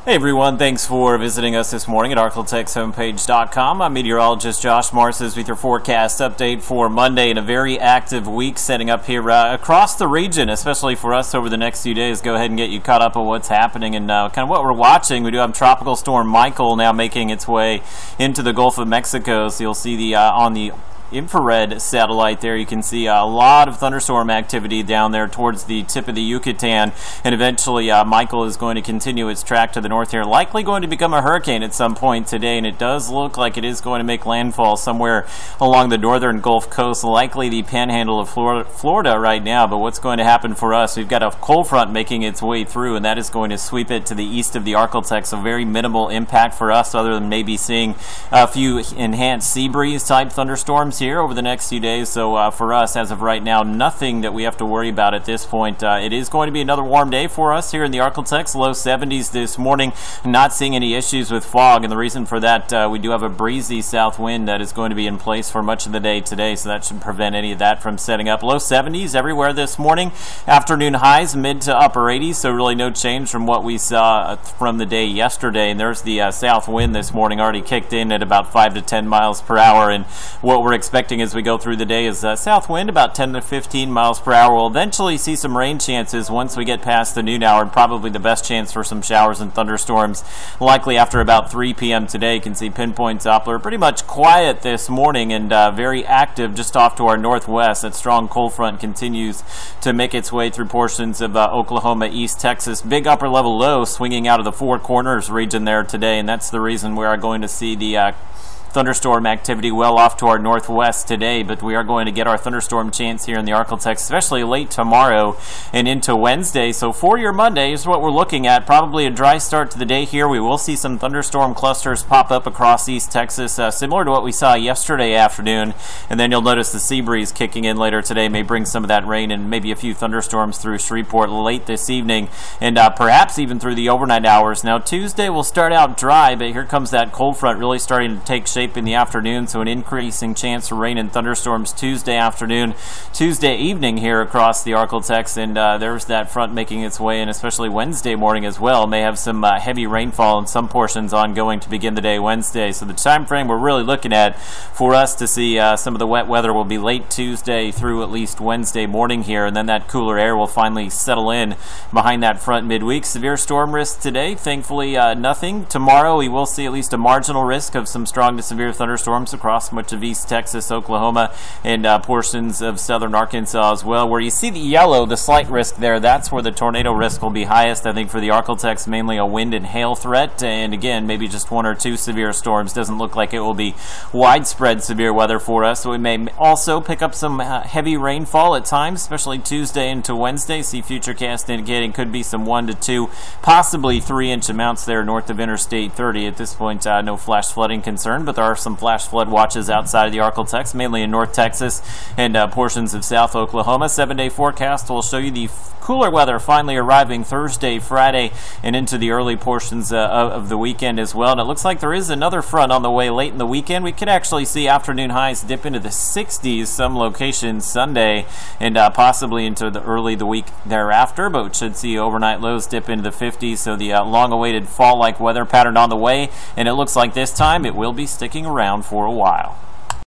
Hey everyone, thanks for visiting us this morning at arklatexhomepage.com. I'm meteorologist Josh Marces with your forecast update for Monday, and a very active week setting up here across the region, especially for us over the next few days. Go ahead and get you caught up on what's happening and kind of what we're watching. We do have Tropical Storm Michael now making its way into the Gulf of Mexico, so you'll see the on the infrared satellite there, you can see a lot of thunderstorm activity down there towards the tip of the Yucatan, and eventually Michael is going to continue its track to the north here, likely going to become a hurricane at some point today, and it does look like it is going to make landfall somewhere along the northern Gulf Coast, likely the panhandle of Florida right now. But what's going to happen for us, we've got a cold front making its way through, and that is going to sweep it to the east of the Arklatex, so very minimal impact for us other than maybe seeing a few enhanced sea breeze type thunderstorms here over the next few days. So for us, as of right now, nothing that we have to worry about at this point. It is going to be another warm day for us here in the Arklatex, low 70s this morning, not seeing any issues with fog, and the reason for that, we do have a breezy south wind that is going to be in place for much of the day today, so that should prevent any of that from setting up. Low 70s everywhere this morning, afternoon highs mid to upper 80s, so really no change from what we saw from the day yesterday. And there's the south wind this morning already kicked in at about 5 to 10 miles per hour, and what we're expecting as we go through the day is south wind about 10 to 15 miles per hour. We'll eventually see some rain chances once we get past the noon hour, and probably the best chance for some showers and thunderstorms likely after about 3 p.m. today. You can see pinpoint Doppler pretty much quiet this morning and very active just off to our northwest. That strong cold front continues to make its way through portions of Oklahoma, East Texas. Big upper level low swinging out of the Four Corners region there today, and that's the reason we are going to see the thunderstorm activity well off to our northwest today. But we are going to get our thunderstorm chance here in the Arklatex, especially late tomorrow and into Wednesday. So for your Monday is what we're looking at. Probably a dry start to the day here. We will see some thunderstorm clusters pop up across East Texas, similar to what we saw yesterday afternoon. And then you'll notice the sea breeze kicking in later today may bring some of that rain and maybe a few thunderstorms through Shreveport late this evening, and perhaps even through the overnight hours. Now Tuesday will start out dry, but here comes that cold front really starting to take shape in the afternoon, so an increasing chance for rain and thunderstorms Tuesday afternoon, Tuesday evening here across the Arklatex, and there's that front making its way in, especially Wednesday morning as well. May have some heavy rainfall in some portions ongoing to begin the day Wednesday. So the time frame we're really looking at for us to see some of the wet weather will be late Tuesday through at least Wednesday morning here, and then that cooler air will finally settle in behind that front midweek. Severe storm risk today, thankfully nothing. Tomorrow we will see at least a marginal risk of some strong to severe thunderstorms across much of East Texas, Oklahoma, and portions of southern Arkansas as well. Where you see the yellow, the slight risk there, that's where the tornado risk will be highest. I think for the Arklatex, mainly a wind and hail threat, and again, maybe just 1 or 2 severe storms. Doesn't look like it will be widespread severe weather for us. So we may also pick up some heavy rainfall at times, especially Tuesday into Wednesday. See Futurecast indicating could be some 1 to 2, possibly 3-inch amounts there north of Interstate 30. At this point, no flash flooding concern, but there are some flash flood watches outside of the Arklatex, mainly in North Texas and portions of South Oklahoma. 7-day forecast will show you the cooler weather finally arriving Thursday, Friday, and into the early portions of the weekend as well. And it looks like there is another front on the way late in the weekend. We could actually see afternoon highs dip into the 60s, some locations Sunday, and possibly into the week thereafter, but we should see overnight lows dip into the 50s. So the long-awaited fall-like weather pattern on the way, and it looks like this time it will be sticking around for a while.